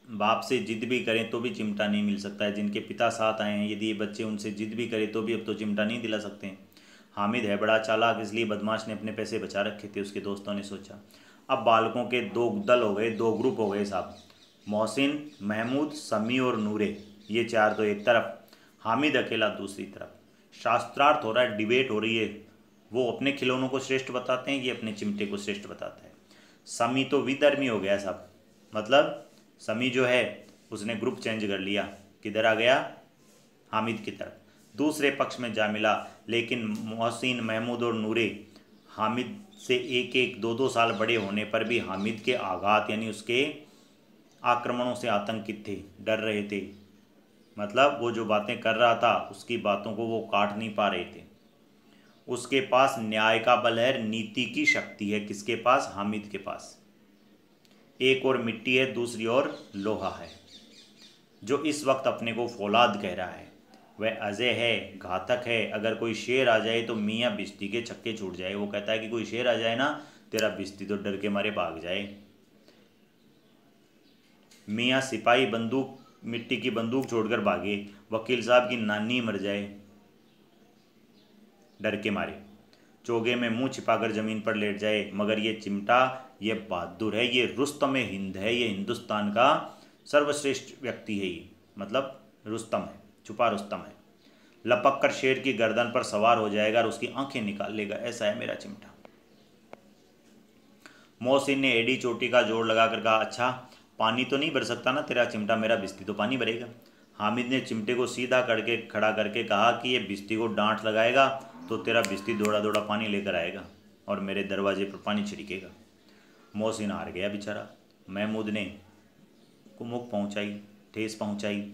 Speaker 1: बाप से जिद भी करें तो भी चिमटा नहीं मिल सकता है। जिनके पिता साथ आए हैं, यदि ये बच्चे उनसे जिद भी करें तो भी अब तो चिमटा नहीं दिला सकते हैं। हामिद है बड़ा चालाक, इसलिए बदमाश ने अपने पैसे बचा रखे थे, उसके दोस्तों ने सोचा। अब बालकों के 2 दल हो गए, 2 ग्रुप हो गए साहब। मोहसिन, महमूद, समी और नूरे, ये 4 तो एक तरफ, हामिद अकेला दूसरी तरफ। शास्त्रार्थ हो रहा है, डिबेट हो रही है। वो अपने खिलौनों को श्रेष्ठ बताते हैं, ये अपने चिमटे को श्रेष्ठ बताता है। समी तो विधर्मी हो गया साहब, मतलब समी जो है उसने ग्रुप चेंज कर लिया। किधर आ गया, हामिद की तरफ। दूसरे पक्ष में जा मिला। लेकिन मोहसिन, महमूद और नूरे हामिद से 1-1, 2-2 साल बड़े होने पर भी हामिद के आघात यानी उसके आक्रमणों से आतंकित थे, डर रहे थे। मतलब वो जो बातें कर रहा था उसकी बातों को वो काट नहीं पा रहे थे। उसके पास न्याय का बल है, नीति की शक्ति है। किसके पास, हामिद के पास। एक और मिट्टी है, दूसरी ओर लोहा है। जो इस वक्त अपने को फौलाद कह रहा है वह अजय है, घातक है। अगर कोई शेर आ जाए तो मियाँ बिस्ती के छक्के छूट जाए। वो कहता है कि कोई शेर आ जाए ना, तेरा बिस्ती तो डर के मारे भाग जाए। मियाँ सिपाही बंदूक, मिट्टी की बंदूक छोड़कर भागे। वकील साहब की नानी मर जाए डर के मारे, चोगे में मुंह छिपाकर जमीन पर लेट जाए। मगर ये चिमटा, ये बहादुर है, ये रुस्तम हिंद है, ये हिंदुस्तान का सर्वश्रेष्ठ व्यक्ति है। ये मतलब रुस्तम है, छुपा रुस्तम है। लपक कर शेर की गर्दन पर सवार हो जाएगा और उसकी आंखें निकाल लेगा। ऐसा है मेरा चिमटा। मोहसिन ने एडी चोटी का जोड़ लगाकर कहा, अच्छा पानी तो नहीं भर सकता ना तेरा चिमटा, मेरा बिस्ती तो पानी भरेगा। हामिद ने चिमटे को सीधा करके खड़ा करके कहा कि ये बिस्ती को डांट लगाएगा तो तेरा बिस्ती दौड़ा दौड़ा पानी लेकर आएगा और मेरे दरवाजे पर पानी छिड़केगा। मोहसिन हार गया बेचारा। महमूद ने कुमुक पहुंचाई, ठेस पहुंचाई।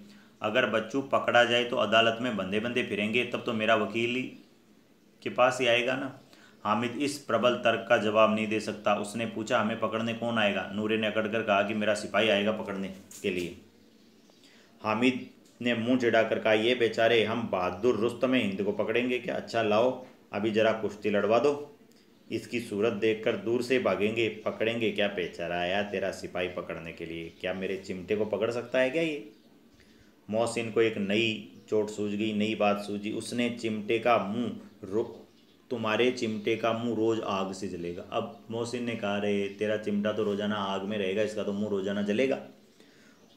Speaker 1: अगर बच्चू पकड़ा जाए तो अदालत में बंदे बंदे फिरेंगे, तब तो मेरा वकील ही के पास ही आएगा ना। हामिद इस प्रबल तर्क का जवाब नहीं दे सकता। उसने पूछा, हमें पकड़ने कौन आएगा। नूरे ने अकड़कर कहा कि मेरा सिपाही आएगा पकड़ने के लिए। हामिद ने मुंह चिढ़ाकर कहा, ये बेचारे हम बहादुर रुस्तम हिंद को पकड़ेंगे क्या। अच्छा लाओ अभी जरा कुश्ती लड़वा दो, इसकी सूरत देखकर दूर से भागेंगे, पकड़ेंगे क्या। बेचारा आया तेरा सिपाही पकड़ने के लिए, क्या मेरे चिमटे को पकड़ सकता है क्या ये। मोहसिन को एक नई चोट सूझ गई, नई बात सूझी। उसने चिमटे का मुंह, तुम्हारे चिमटे का मुंह रोज आग से जलेगा। अब मोहसिन ने कहा, रे तेरा चिमटा तो रोजाना आग में रहेगा, इसका तो मुंह रोजाना जलेगा।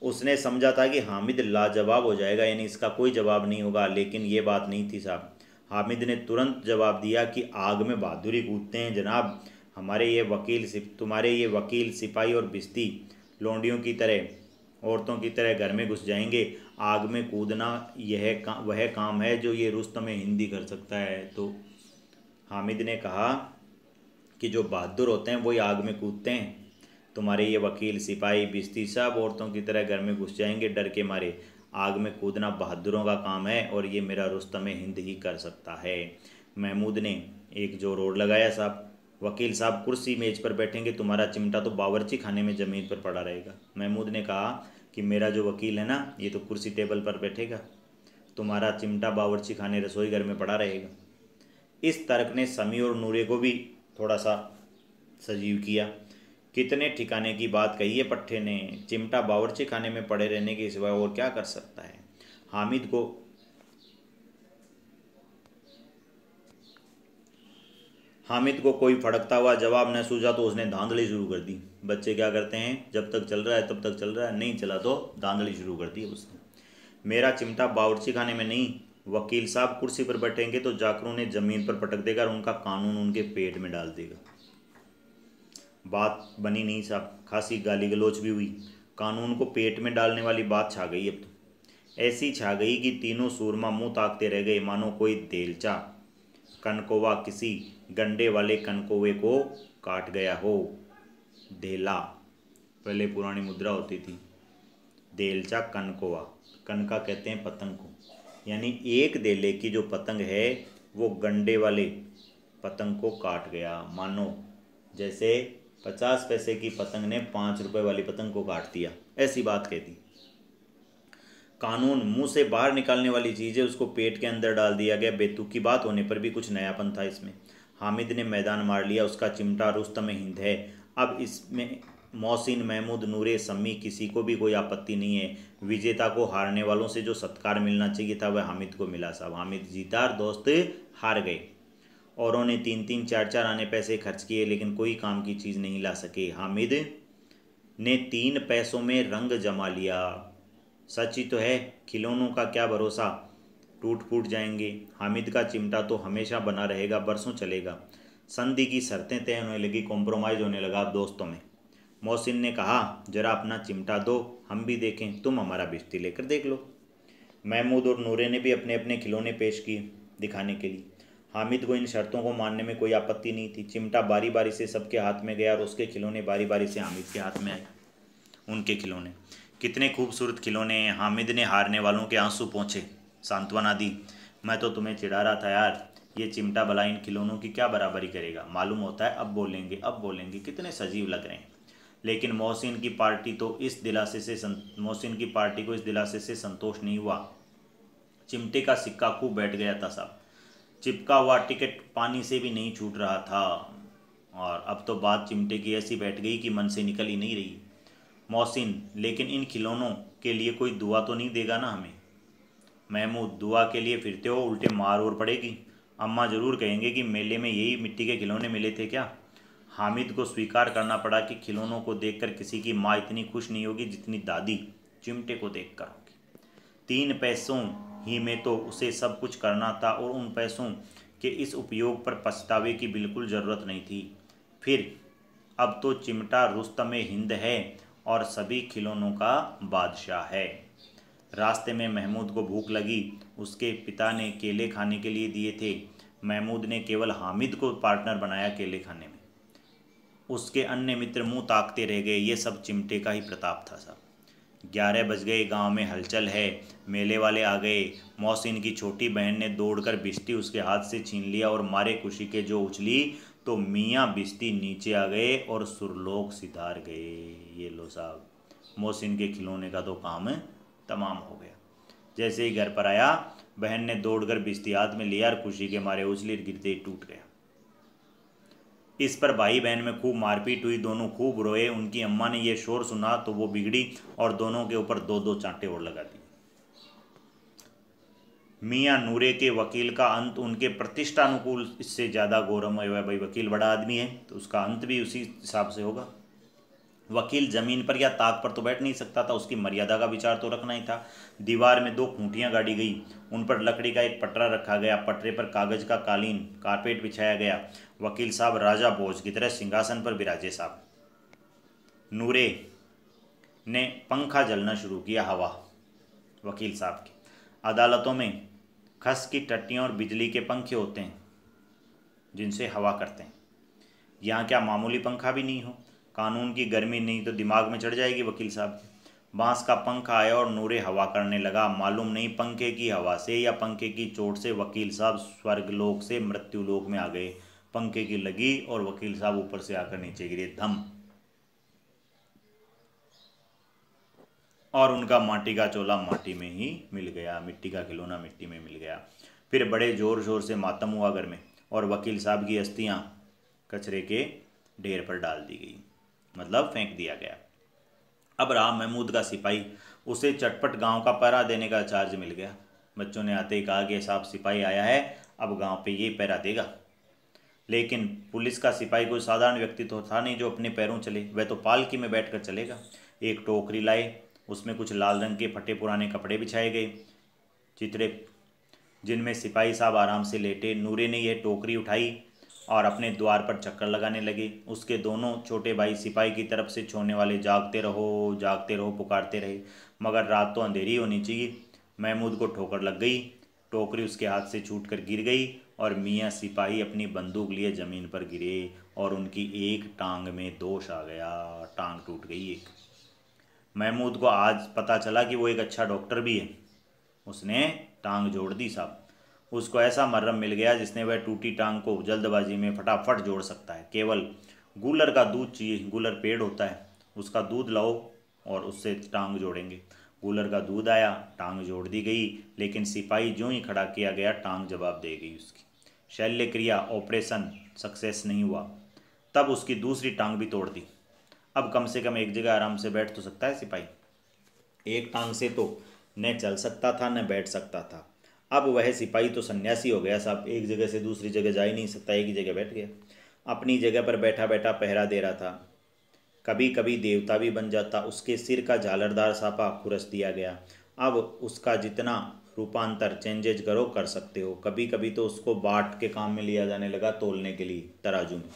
Speaker 1: उसने समझा था कि हामिद लाजवाब हो जाएगा, यानी इसका कोई जवाब नहीं होगा, लेकिन ये बात नहीं थी साहब। हामिद ने तुरंत जवाब दिया कि आग में बहादुरी कूदते हैं जनाब। तुम्हारे ये वकील, सिपाही और बिस्ती लौंडियों की तरह, औरतों की तरह घर में घुस जाएंगे। आग में कूदना वह काम है जो ये रुस्तम हिंदी कर सकता है। तो हामिद ने कहा कि जो बहादुर होते हैं वही आग में कूदते हैं। तुम्हारे ये वकील, सिपाही, बिस्ती सब औरतों की तरह घर में घुस जाएंगे डर के मारे। आग में कूदना बहादुरों का काम है और ये मेरा रुस्तम हिंद ही कर सकता है। महमूद ने एक जोर और लगाया, साहब वकील साहब कुर्सी मेज पर बैठेंगे, तुम्हारा चिमटा तो बावर्ची खाने में ज़मीन पर पड़ा रहेगा। महमूद ने कहा कि मेरा जो वकील है ना, ये तो कुर्सी टेबल पर बैठेगा, तुम्हारा चिमटा बावर्ची खाने रसोई घर में पड़ा रहेगा। इस तर्क ने समी और नूरे को भी थोड़ा सा सजीव किया कितने ठिकाने की बात कही है पट्टे ने। चिमटा बावर्ची खाने में पड़े रहने के सिवाय और क्या कर सकता है। हामिद को कोई फड़कता हुआ जवाब न सूझा तो उसने धांधली शुरू कर दी। बच्चे क्या करते हैं, जब तक चल रहा है तब तक चल रहा है, नहीं चला तो धांधली शुरू कर दी उसने। मेरा चिमटा बावर्ची खाने में नहीं, वकील साहब कुर्सी पर बैठेंगे तो जाकर उन्हें जमीन पर पटक देगा और उनका कानून उनके पेट में डाल देगा। बात बनी नहीं साहब, खासी गाली गलौज भी हुई। कानून को पेट में डालने वाली बात छा गई। अब तो ऐसी छा गई कि तीनों सूरमा मुंह ताकते रह गए, मानो कोई देलचा कनकोवा किसी गंडे वाले कनकोवे को काट गया हो। देला पहले पुरानी मुद्रा होती थी, देलचा कनकोवा, कनका कहते हैं पतंग को, यानी एक देले की जो पतंग है वो गंडे वाले पतंग को काट गया। मानो जैसे 50 पैसे की पतंग ने 5 रुपए वाली पतंग को काट दिया, ऐसी बात कहती। कानून मुंह से बाहर निकालने वाली चीज़ है, उसको पेट के अंदर डाल दिया गया। बेतुकी बात होने पर भी कुछ नयापन था इसमें। हामिद ने मैदान मार लिया, उसका चिमटा रुस्तम हिंद है। अब इसमें मोहसिन, महमूद, नूरे, सम्मी किसी को भी कोई आपत्ति नहीं है। विजेता को हारने वालों से जो सत्कार मिलना चाहिए था वह हामिद को मिला साहब। हामिद जीता और दोस्त हार गए। औरों ने 3-3, 4-4 आने पैसे खर्च किए लेकिन कोई काम की चीज़ नहीं ला सके। हामिद ने 3 पैसों में रंग जमा लिया। सच ही तो है, खिलौनों का क्या भरोसा, टूट फूट जाएंगे। हामिद का चिमटा तो हमेशा बना रहेगा, बरसों चलेगा। संधि की शर्तें तय होने लगी, कॉम्प्रोमाइज़ होने लगा दोस्तों में। मोहसिन ने कहा, जरा अपना चिमटा दो, हम भी देखें, तुम हमारा बिस्ती लेकर देख लो। महमूद और नूरे ने भी अपने अपने खिलौने पेश किए दिखाने के लिए। हामिद को इन शर्तों को मानने में कोई आपत्ति नहीं थी। चिमटा बारी बारी से सबके हाथ में गया और उसके खिलौने बारी बारी से हामिद के हाथ में आए। उनके खिलौने कितने खूबसूरत खिलौने हैं। हामिद ने हारने वालों के आंसू पोंछे, सांत्वना दी। मैं तो तुम्हें चिढ़ा रहा था यार, ये चिमटा भला इन खिलौनों की क्या बराबरी करेगा। मालूम होता है अब बोलेंगे, अब बोलेंगे, कितने सजीव लग रहे हैं। लेकिन मोहसिन की पार्टी को इस दिलासे से संतोष नहीं हुआ। चिमटे का सिक्का खूब बैठ गया था साहब। चिपका हुआ टिकट पानी से भी नहीं छूट रहा था। और अब तो बात चिमटे की ऐसी बैठ गई कि मन से निकल ही नहीं रही। मोहसिन, लेकिन इन खिलौनों के लिए कोई दुआ तो नहीं देगा ना हमें। महमूद, दुआ के लिए फिरते हो, उल्टे मार और पड़ेगी। अम्मा ज़रूर कहेंगे कि मेले में यही मिट्टी के खिलौने मिले थे क्या। हामिद को स्वीकार करना पड़ा कि खिलौनों को देखकर किसी की माँ इतनी खुश नहीं होगी जितनी दादी चिमटे को देखकर होगी। 3 पैसों ही में तो उसे सब कुछ करना था और उन पैसों के इस उपयोग पर पछतावे की बिल्कुल ज़रूरत नहीं थी। फिर अब तो चिमटा रुस्तम हिंद है और सभी खिलौनों का बादशाह है। रास्ते में महमूद को भूख लगी। उसके पिता ने केले खाने के लिए दिए थे। महमूद ने केवल हामिद को पार्टनर बनाया केले खाने में। उसके अन्य मित्र मुंह ताकते रह गए। ये सब चिमटे का ही प्रताप था साहब। 11 बज गए, गांव में हलचल है, मेले वाले आ गए। मोहसिन की छोटी बहन ने दौड़कर बिस्ती उसके हाथ से छीन लिया और मारे खुशी के जो उछली तो मियाँ बिस्ती नीचे आ गए और सुरलोक सिधार गए। ये लो साहब, मोहसिन के खिलौने का तो काम तमाम हो गया। जैसे ही घर पर आया, बहन ने दौड़कर बिस्ती हाथ में लिया और खुशी के मारे उछली, गिरते ही टूट गया। इस पर भाई बहन में खूब मारपीट हुई, दोनों खूब रोए। उनकी अम्मा ने यह शोर सुना तो वो बिगड़ी और दोनों के ऊपर 2-2 चांटे और लगा दी। मियाँ नूरे के वकील का अंत उनके प्रतिष्ठानुकूल इससे ज़्यादा गौरवमय हुआ। भाई वकील बड़ा आदमी है तो उसका अंत भी उसी हिसाब से होगा। वकील जमीन पर या ताक पर तो बैठ नहीं सकता था, उसकी मर्यादा का विचार तो रखना ही था। दीवार में 2 खूंटियाँ गाड़ी गई, उन पर लकड़ी का एक पटरा रखा गया। पटरे पर कागज़ का कालीन कारपेट बिछाया गया। वकील साहब राजा भोज की तरह सिंहासन पर विराजे साहब। नूरे ने पंखा जलना शुरू किया। हवा वकील साहब की अदालतों में खस की टट्टियों और बिजली के पंखे होते हैं जिनसे हवा करते हैं। यहाँ क्या मामूली पंखा भी नहीं हो। कानून की गर्मी नहीं तो दिमाग में चढ़ जाएगी वकील साहब के। बांस का पंखा आया और नूरे हवा करने लगा। मालूम नहीं पंखे की हवा से या पंखे की चोट से वकील साहब स्वर्गलोक से मृत्युलोक में आ गए। पंखे की लगी और वकील साहब ऊपर से आकर नीचे गिरे, धम। और उनका माटी का चोला माटी में ही मिल गया, मिट्टी का खिलौना मिट्टी में मिल गया। फिर बड़े ज़ोर शोर से मातम हुआ घर में और वकील साहब की अस्थियाँ कचरे के ढेर पर डाल दी गई। मतलब फेंक दिया गया। अब रहा महमूद का सिपाही, उसे चटपट गांव का पहरा देने का चार्ज मिल गया। बच्चों ने आते ही कहा कि साहब सिपाही आया है, अब गांव पे ये पहरा देगा। लेकिन पुलिस का सिपाही कोई साधारण व्यक्ति तो था नहीं जो अपने पैरों चले, वह तो पालकी में बैठकर चलेगा। एक टोकरी लाए, उसमें कुछ लाल रंग के फटे पुराने कपड़े बिछाए गए चित्रे, जिनमें सिपाही साहब आराम से लेटे। नूरे ने यह टोकरी उठाई और अपने द्वार पर चक्कर लगाने लगे। उसके दोनों छोटे भाई सिपाही की तरफ से छोड़ने वाले जागते रहो पुकारते रहे, मगर रात तो अंधेरी होनी चाहिए। महमूद को ठोकर लग गई, टोकरी उसके हाथ से छूटकर गिर गई और मियाँ सिपाही अपनी बंदूक लिए ज़मीन पर गिरे और उनकी एक टांग में दोष आ गया, टांग टूट गई एक। महमूद को आज पता चला कि वो एक अच्छा डॉक्टर भी है, उसने टांग जोड़ दी साहब। उसको ऐसा मर्रम मिल गया जिसने वह टूटी टांग को जल्दबाजी में फटाफट जोड़ सकता है। केवल गूलर का दूध चाहिए, गूलर पेड़ होता है, उसका दूध लाओ और उससे टांग जोड़ेंगे। गूलर का दूध आया, टांग जोड़ दी गई, लेकिन सिपाही जो ही खड़ा किया गया टांग जवाब दे गई उसकी। शल्य क्रिया ऑपरेशन सक्सेस नहीं हुआ, तब उसकी दूसरी टांग भी तोड़ दी। अब कम से कम एक जगह आराम से बैठ तो सकता है सिपाही, एक टांग से तो न चल सकता था न बैठ सकता था। अब वह सिपाही तो सन्यासी हो गया साहब, एक जगह से दूसरी जगह जा ही नहीं सकता, एक ही जगह बैठ गया। अपनी जगह पर बैठा बैठा पहरा दे रहा था। कभी कभी देवता भी बन जाता, उसके सिर का झालरदार सापा खुरस दिया गया। अब उसका जितना रूपांतर चेंजेज करो कर सकते हो। कभी कभी तो उसको बाट के काम में लिया जाने लगा, तोलने के लिए तराजू में।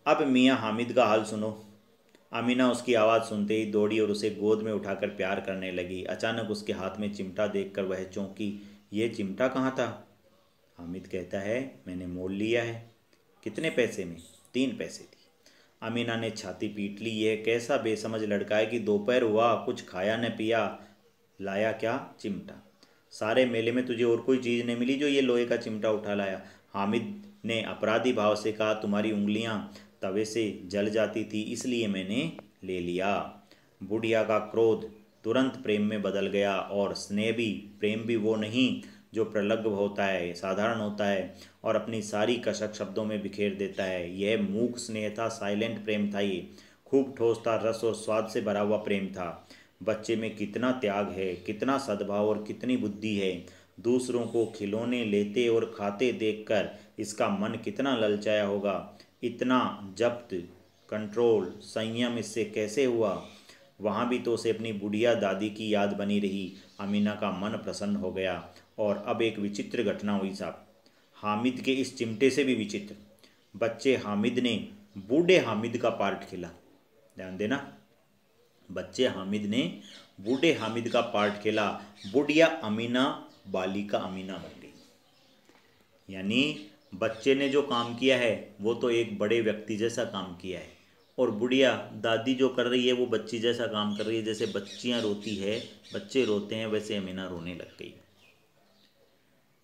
Speaker 1: अब मियाँ हामिद का हाल सुनो। अमीना उसकी आवाज़ सुनते ही दौड़ी और उसे गोद में उठाकर प्यार करने लगी। अचानक उसके हाथ में चिमटा देखकर वह चौंकी। ये चिमटा कहाँ था? हामिद कहता है, मैंने मोल लिया है। कितने पैसे में? 3 पैसे दी। अमीना ने छाती पीट ली। यह कैसा बेसमझ लड़का है कि दोपहर हुआ, कुछ खाया न पिया, लाया क्या? चिमटा। सारे मेले में तुझे और कोई चीज़ नहीं मिली जो ये लोहे का चिमटा उठा लाया? हामिद ने अपराधी भाव से कहा, तुम्हारी उंगलियां तवे से जल जाती थी इसलिए मैंने ले लिया। बुढ़िया का क्रोध तुरंत प्रेम में बदल गया, और स्नेह भी, प्रेम भी वो नहीं जो प्रलग्भ होता है, साधारण होता है और अपनी सारी कसक शब्दों में बिखेर देता है। यह मूक स्नेह था, साइलेंट प्रेम था। ये खूब ठोस था, रस और स्वाद से भरा हुआ प्रेम था। बच्चे में कितना त्याग है, कितना सद्भाव और कितनी बुद्धि है। दूसरों को खिलौने लेते और खाते देखकर इसका मन कितना ललचाया होगा। इतना जब्त, कंट्रोल, संयम इससे कैसे हुआ? वहाँ भी तो उसे अपनी बुढ़िया दादी की याद बनी रही। अमीना का मन प्रसन्न हो गया। और अब एक विचित्र घटना हुई साहब, हामिद के इस चिमटे से भी विचित्र। बच्चे हामिद ने बूढ़े हामिद का पार्ट खेला। ध्यान देना, बच्चे हामिद ने बूढ़े हामिद का पार्ट खेला। बुढ़िया अमीना बालिका अमीना बन गई। यानी बच्चे ने जो काम किया है वो तो एक बड़े व्यक्ति जैसा काम किया है, और बुढ़िया दादी जो कर रही है वो बच्ची जैसा काम कर रही है। जैसे बच्चियां रोती है, बच्चे रोते हैं, वैसे अमीना रोने लग गई।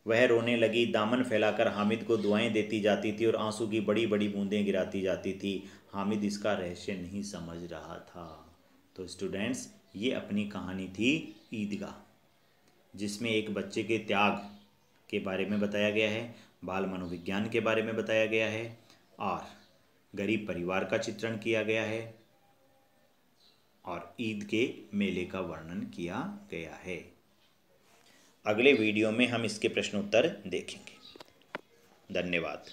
Speaker 1: वह रोने लगी, दामन फैलाकर हामिद को दुआएं देती जाती थी और आंसू की बड़ी बड़ी बूंदें गिराती जाती थी। हामिद इसका रहस्य नहीं समझ रहा था। तो स्टूडेंट्स, ये अपनी कहानी थी ईदगाह, जिसमें एक बच्चे के त्याग के बारे में बताया गया है, बाल मनोविज्ञान के बारे में बताया गया है, और गरीब परिवार का चित्रण किया गया है, और ईद के मेले का वर्णन किया गया है। अगले वीडियो में हम इसके प्रश्नोत्तर देखेंगे। धन्यवाद।